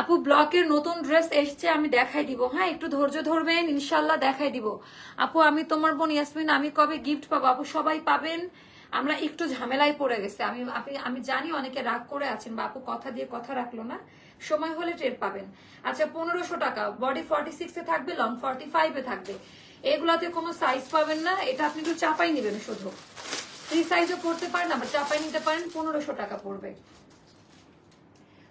আপু ব্লকের নতুন ড্রেস এসছে, আমি দেখাই দিব। হ্যাঁ একটু ধৈর্য ধরবেন, ইনশাল্লাহ দেখাই দিব। আপু আমি তোমার বোন ইয়াসমিন, আমি কবে গিফট পাবো? আপু সবাই পাবেন, আমরা একটু ঝামেলায় পড়ে গেছে। আমি জানি অনেকে রাগ করে আছেন, বা আপু কথা দিয়ে কথা রাখলো না, সময় হলে টের পাবেন। আচ্ছা 1500 টাকা। বডি 46 এ থাকবে, লং 45 এ থাকবে। এগুলাতে কোনো সাইজ পাবেন না, এটা আপনি একটু চাপাই নেবেন শুধু। ফ্রি সাইজও পড়তে পারেন, আবার চাপাই নিতে পারেন। 1500 টাকা পড়বে।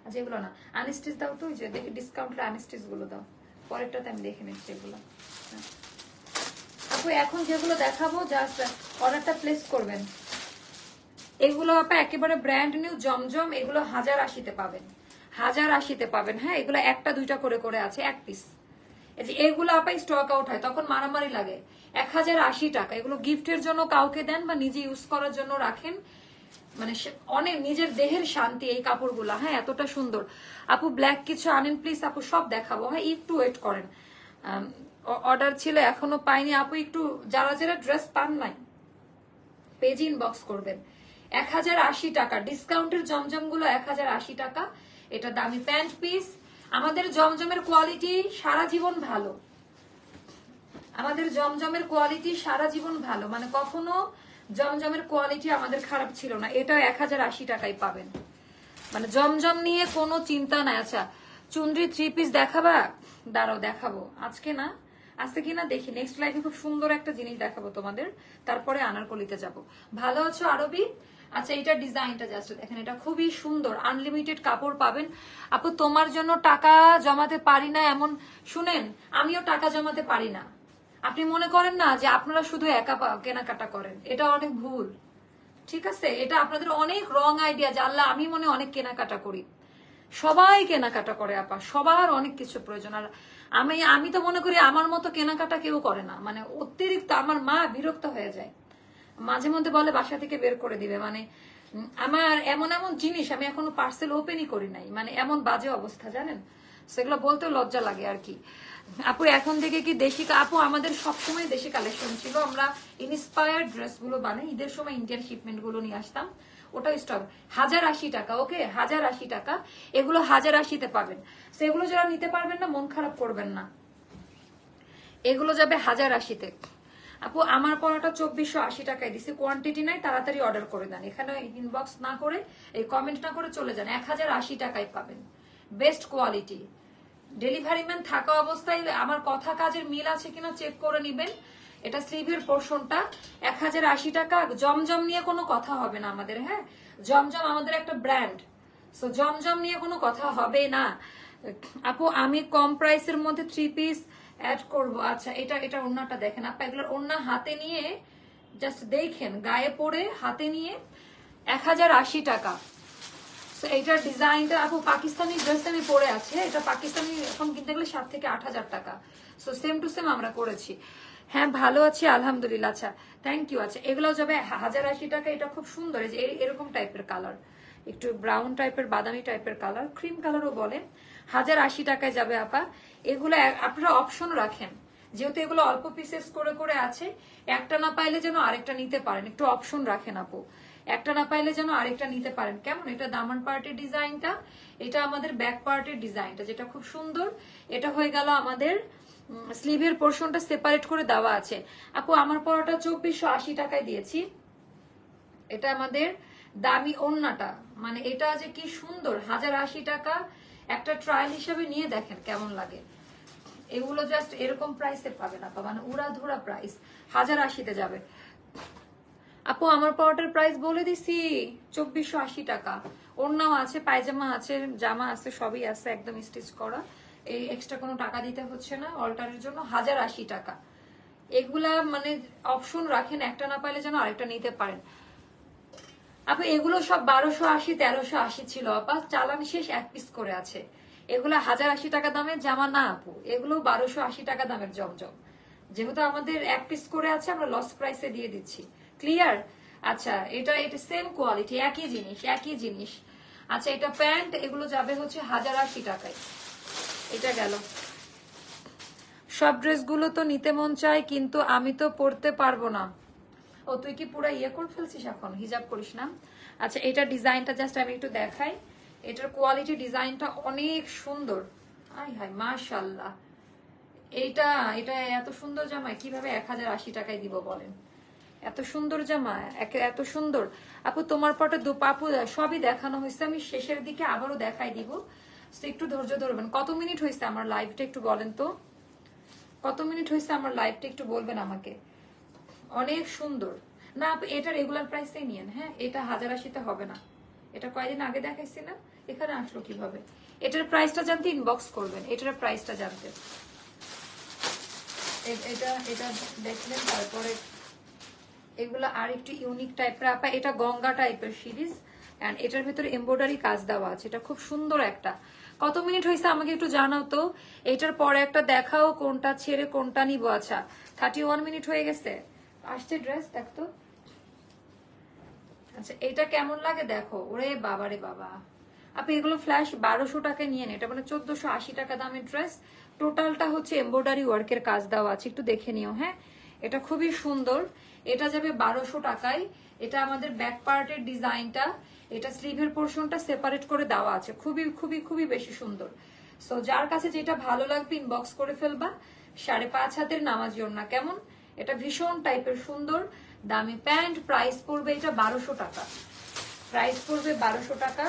আচ্ছা এগুলো না, আনস্টিচ দাও তো, যে দেখি ডিসকাউন্টের আনস্টিচ গুলো দাও। পরেরটাতে আমি দেখে নিচ্ছি এগুলো। আপু এখন যেগুলো দেখাবো জাস্ট অর্ডারটা প্লেস করবেন। এগুলো আপা একেবারে ব্র্যান্ড নিউ জমজম, এগুলো 1080-তে পাবেন, 1080-তে পাবেন। হ্যাঁ এগুলো একটা দুইটা করে করে আছে, এক পিস। এই যে এগুলো আপা স্টক আউট হয় তখন মারামারি লাগে। 1080 টাকা। এগুলো গিফটের জন্য কাউকে দেন বা নিজে ইউজ করার জন্য রাখেন, মানে অনেক নিজের দেহের শান্তি এই কাপড়গুলা। হ্যাঁ এতটা সুন্দর। আপু ব্ল্যাক কিছু আনেন প্লিজ। আপু সব দেখাবো, হ্যাঁ একটু ওয়েট করেন। অর্ডার ছিল এখনো পাইনি আপু, একটু যারা যারা ড্রেস পান নাই পেজ ইনবক্স করবেন। 1080 টাকা ডিসকাউন্টের জমজম গুলো 1080 টাকা। এটা দামি প্যান্ট পিস। আমাদের জমজমের কোয়ালিটি সারা জীবন ভালো, আমাদের জমজমের কোয়ালিটি সারা জীবন ভালো, মানে কখনো জমজমের কোয়ালিটি আমাদের খারাপ ছিল না। এটা 1080 টাকায় পাবেন, মানে জমজম নিয়ে কোনো চিন্তা নাই। আচ্ছা চুনরি 3 পিস দেখাবা? দাঁড়াও দেখাবো, আজকে না, আজকে কিনা দেখি নেক্সট লাইভে খুব সুন্দর একটা জিনিস দেখাবো তোমাদের, তারপরে আনারকলিতে যাব। ভালো আছো আরবি? আচ্ছা এটা ডিজাইনটা জাস্ট দেখেন, এটা খুবই সুন্দর, আনলিমিটেড কাপড় পাবেন। আপু তোমার জন্য টাকা জমাতে পারি না এমন, শুনেন আমিও টাকা জমাতে পারি না। আপনি মনে করেন না যে আপনারা শুধু একা কেনাকাটা করেন, এটা অনেক ভুল। ঠিক আছে, এটা আপনাদের অনেক রং আইডিয়া যে আল্লাহ আমি মনে অনেক কেনাকাটা করি। সবাই কেনাকাটা করে আপা, সবার অনেক কিছু প্রয়োজন। আর আমি তো মনে করি আমার মতো কেনাকাটা কেউ করে না, মানে অতিরিক্ত। আমার মা বিরক্ত হয়ে যায়, মাঝে মধ্যে বলে বাসা থেকে বের করে দিবে। মানে আমার এমন এমন জিনিস আমি এখনো পার্সেল ওপেনই করি নাই, মানে এমন বাজে অবস্থা জানেন। সেগুলো বলতেও লজ্জা লাগে আর কি। আপু এখন থেকে কি দেশি? আপু আমাদের সবসময় দেশি কালেকশন ছিল, আমরা ইন্সপায়ার্ড ড্রেস গুলো বানাই, ঈদের সময় ইন্ডিয়ান শিপমেন্ট গুলো নিয়ে আসতাম, ওটা স্টক। 1080 টাকা। ওকে 1080 টাকা। এগুলো 1080-তে পাবেন। সেগুলো যারা নিতে পারবেন না মন খারাপ করবেন না, এগুলো যাবে 1080-তে। আপু আমার পড়াটা 2480 টাকায় দিছি, কোয়ান্টিটি নাই, তাড়াতাড়ি অর্ডার করে দেন। এখানে ইনবক্স না করে এই কমেন্ট না করে চলে যান, 1080 টাকায় পাবেন, বেস্ট কোয়ালিটি। ডেলিভারি ম্যান থাকা অবস্থায় আমার কথা কাজের মিল আছে কিনা চেক করে নিবেন। এটা স্লিভের পোর্শনটা 1080 টাকা। জমজম নিয়ে কোনো কথা হবে না আমাদের। হ্যাঁ জমজম আমাদের একটা ব্র্যান্ড, সো জমজম নিয়ে কোনো কথা হবে না। আপু আমি কম প্রাইসের মধ্যে 3 পিস অ্যাড করব। আচ্ছা এটা ওড়নাটা দেখেন আপা, এগুলোর ওড়না হাতে নিয়ে জাস্ট দেখেন, গায়ে পরে হাতে নিয়ে 1080 টাকা। এইটার ডিজাইনটা আপু পাকিস্তানি ড্রেস আমি পরে আছে, এটা পাকিস্তানি এখন কিনতে গেলে 7 থেকে 8,000 টাকা। সো সেম টু সেম আমরা করেছি। হ্যাঁ ভালো আছি আলহামদুলিল্লাহ। আচ্ছা থ্যাংক ইউ। আচ্ছা এগুলো যাবে 1080 টাকা। এটা খুব সুন্দর, এই যে এরকম টাইপের কালার, একটু ব্রাউন টাইপের বাদামি টাইপের কালার, ক্রিম কালারও বলে। 1080 টাকায় যাবে আপা। এগুলো আপনারা অপশন রাখেন, যেহেতু এগুলো অল্প পিসেস করে করে আছে, একটা না পাইলে যেন আরেকটা নিতে পারেন, একটু অপশন রাখেন আপু। একটা না পাইলে যেন আরেকটা নিতে পারেন। কেমন? এটা দামান পার্টের ডিজাইনটা, এটা আমাদের ব্যাক পার্টের ডিজাইনটা, যেটা খুব সুন্দর। এটা হয়ে গেল আমাদের স্লিভের পোর্শনটা সেপারেট করে দেওয়া আছে। আপু আমার পরাটা 2480 টাকায় দিয়েছি। এটা আমাদের দামি ওড়নাটা, মানে এটা যে কি সুন্দর, 1080 টাকা। একটা ট্রায়াল হিসাবে নিয়ে দেখেন কেমন লাগে। এগুলো জাস্ট এরকম প্রাইসে পাবেন আপা, মানে উড়াধুরা প্রাইস, 1080-তে যাবে। আপু আমার পরাটার প্রাইস বলে দিছি, 2480 টাকা। ওড়নাও আছে, পায়জামা আছে, জামা আছে, সবই আছে, একদম স্টিচ করা। এই এক্সট্রা কোনো টাকা দিতে হচ্ছে না অল্টারের জন্য। 1080 টাকা। এগুলা মানে অপশন রাখেন, একটা না পাইলে যেন আরেকটা নিতে পারেন। আপু এগুলো সব 1280, 1380 ছিল আপা, চালান শেষ, এক পিস করে আছে। এগুলো 1080 টাকা দামের জামা না আপু, এগুলো 1280 টাকা দামের জমজম। যেহেতু আমাদের এক পিস করে আছে, আমরা লস প্রাইসে দিয়ে দিচ্ছি। ক্লিয়ার? আচ্ছা, এটা সেম কোয়ালিটি, একই জিনিস একই জিনিস। আচ্ছা, এটা প্যান্ট, এগুলো যাবে হচ্ছে 1080 টাকায়। এটা গেল। সব ড্রেসগুলো তো নিতে মন চায়, কিন্তু আমি তো পরতে পারবো না। ও তুই কি পুরো ইয়ে করে ফেলছিস এখন, হিজাব করিস না? আচ্ছা, এটা ডিজাইনটা জাস্ট আমি একটু দেখাই। এটার কোয়ালিটি, ডিজাইনটা অনেক সুন্দর। আই হাই মাশাআল্লাহ। এটা এটা এত সুন্দর জামা কিভাবে 1080 টাকায় দিব বলেন? এত সুন্দর জামা, এত সুন্দর। আপু তোমার পটে আপু সবই দেখানো হয়েছে, আমি শেষের দিকে আবারও দেখাই দিব, একটু ধৈর্য ধরবেন। কত মিনিট হয়েছে আমার লাইভটা একটু বলেন তো, কত মিনিট হয়েছে আমার লাইভটা একটু বলবেন আমাকে। অনেক সুন্দর না আপু, এটা রেগুলার প্রাইসেই নিয়েন। হ্যাঁ, এটা 1080-তে হবে না। এটা কয়েকদিন আগে দেখাইছি না, এখানে আসলো কিভাবে? এটার প্রাইসটা জানতে ইনবক্স করবেন, এটার প্রাইসটা জানতে। এটা এটা দেখলেন। তারপরে এগুলো আর একটু ইউনিক টাইপের আপা, এটা গঙ্গা টাইপের সিরিজ, এন্ড এটার ভিতরে এমব্রয়ডারি কাজ দেওয়া আছে। এটা খুব সুন্দর একটা। কত মিনিট হয়েছে আমাকে একটু জানাও তো। এটার পরে একটা দেখাও, কোনটা ছেড়ে কোনটা নিব। আচ্ছা, 31 মিনিট হয়ে গেছে। আসছে ড্রেস দেখতো। আচ্ছা, এটা কেমন লাগে দেখো। ওরে বাবা রে বাবা, আপনি এগুলো ফ্ল্যাশ 1200 টাকায় নিয়ে নেন। এটা মানে 1480 টাকা দামের ড্রেস। টোটালটা হচ্ছে এমব্রয়ডারি ওয়ার্কের কাজ দেওয়া আছে, একটু দেখে নিও। হ্যাঁ, এটা খুবই সুন্দর। এটা যাবে 1200 টাকায়। এটা আমাদের ব্যাক পার্টের ডিজাইনটা, এটা স্লিভের পোর্শনটা সেপারেট করে দেওয়া আছে। খুবই খুবই খুবই বেশি সুন্দর। সো যার কাছে যেটা ভালো লাগবে ইনবক্স করে ফেলবা। 5.5 হাতের নামাজি ওড়না, কেমন? এটা ভীষণ টাইপের সুন্দর। দামি প্যান্ট, প্রাইস পড়বে এটা 1200 টাকা। প্রাইস পড়বে 1200 টাকা।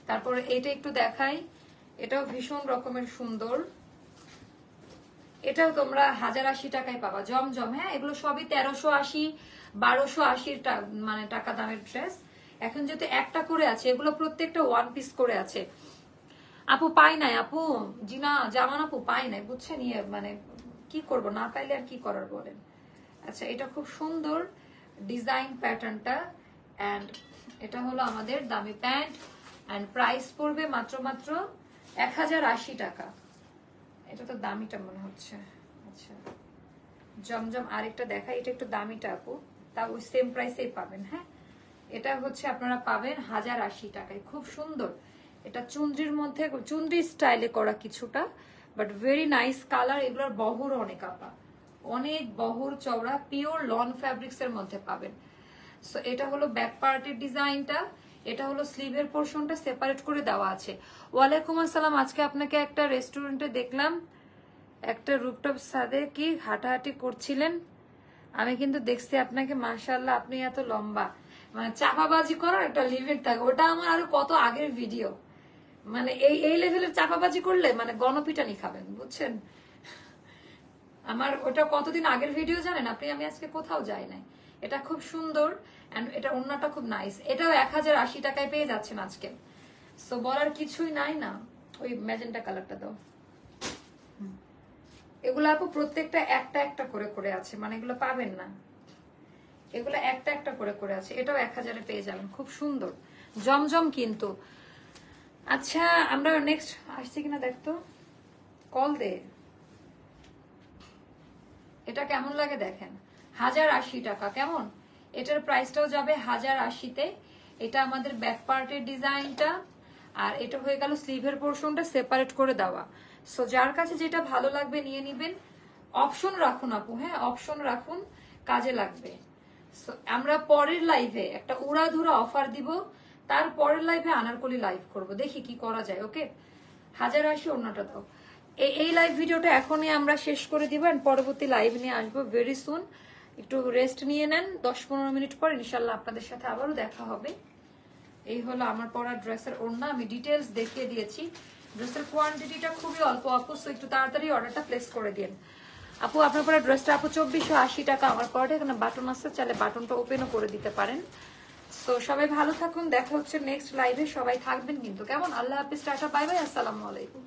তারপরে এটা একটু দেখাই, এটাও ভীষণ রকমের সুন্দর। এটাও তোমরা 1080 টাকায় পাবা, জমজম। হ্যাঁ, এগুলো সবই 1380, 1280 মানে টাকা দামের ড্রেস। এখন যেহেতু একটা করে আছে, এগুলো প্রত্যেকটা ওয়ান পিস করে আছে। আপু পাই নাই আপু, জিনা জামান আপু পাই নাই, বুঝছেন? ইয়ে মানে কি করব, না পাইলে আর কি করার বলেন। আচ্ছা, এটা খুব সুন্দর ডিজাইন প্যাটার্নটা, এন্ড এটা হলো আমাদের দামি প্যান্ট, এন্ড প্রাইস পড়বে মাত্র মাত্র 1080 টাকা। এটা তো দামিটা মনে হচ্ছে। আচ্ছা, জমজম আরেকটা দেখা, এটা একটু দামিটা আপু, তা ওই সেম প্রাইসেই পাবেন। হ্যাঁ, এটা হচ্ছে আপনারা পাবেন 1080 টাকায়, খুব সুন্দর। এটা চুনরির মধ্যে, চুনরি স্টাইলে করা কিছুটা, বাট ভেরি নাইস কালার। এগুলোর বহর অনেক আপা, অনেক বহর চওড়া, পিওর লন ফ্যাব্রিক্স এর মধ্যে পাবেন। সো এটা হলো ব্যাক পার্টের ডিজাইনটা, এটা হলো স্লিভের পোর্শনটা সেপারেট করে দেওয়া আছে। ওয়ালাইকুম আসসালাম। আজকে আপনাকে একটা রেস্টুরেন্টে দেখলাম, একটা রুপটপ ছাদে কি হাঁটাহাঁটি করছিলেন, আমি কিন্তু দেখছি আপনাকে। মাশাআল্লাহ, আপনি এত লম্বা, মানে চাপাবাজি করার একটা লিমিট থাকে। ওটা আমার আরো কত আগের ভিডিও, মানে এই এই লেভেলের চাপাবাজি করলে মানে গণপিটানি খাবেন, বুঝছেন? আমার ওটা কতদিন আগের ভিডিও জানেন আপনি? আমি আজকে কোথাও যাই নাই। এটা খুব সুন্দর, এন্ড এটা ওড়নাটা খুব নাইস। এটাও 1080 টাকায় পেয়ে যাচ্ছেন আজকে। সো বলার কিছুই নাই না। ওই ম্যাজেন্টা কালারটা দাও। এগুলো আপু প্রত্যেকটা একটা একটা করে করে আছে, মানে এগুলো পাবেন না, এগুলো একটা একটা করে করে আছে। এটাও 1000-এ পেয়ে যাবেন, খুব সুন্দর জমজম কিন্তু। আচ্ছা, আমরা নেক্সট আসছি কিনা দেখতো, কল দে। এটা কেমন লাগে দেখেন, 1080 টাকা। কেমন? এটার প্রাইসটাও যাবে 1080-তে। এটা আমাদের ব্যাক পার্টের ডিজাইনটা, আর এটা হয়ে গেল স্লিভের পোর্শনটা সেপারেট করে দেওয়া। সো যার কাছে যেটা ভালো লাগবে নিয়ে নিবেন। অপশন রাখুন আপু, হ্যাঁ অপশন রাখুন, কাজে লাগবে। সো আমরা পরের লাইভে একটা উড়াধুরা অফার দিব, তার পরের লাইভে আনারকলি লাইভ করব, দেখি কি করা যায়। ওকে, 1080 অন্যটা দাও। এই লাইভ ভিডিওটা এখনই আমরা শেষ করে দিব, এন্ড পরবর্তী লাইভ নিয়ে আসবো ভেরি সুন। একটু রেস্ট নিয়ে নেন, 10-15 মিনিট পর ইনশাল্লাহ আপনাদের সাথে আবারও দেখা হবে। এই হলো আমার পরা ড্রেসের ওড়না, আমি ডিটেলস দেখিয়ে দিয়েছি। ড্রেসের কোয়ান্টিটিটা খুবই অল্প আপু, সো একটু তাড়াতাড়ি অর্ডারটা প্লেস করে দিন। আপু আপনার পরা ড্রেসটা আপু 2480 টাকা। আমার পরাটা এখানে বাটন আছে, চাইলে বাটনটা ওপেনও করে দিতে পারেন। সো সবাই ভালো থাকুন, দেখা হচ্ছে নেক্সট লাইভে। সবাই থাকবেন কিন্তু কেমন। আল্লাহ হাফিজ, টাটা, বাই বাই, আসসালামু আলাইকুম।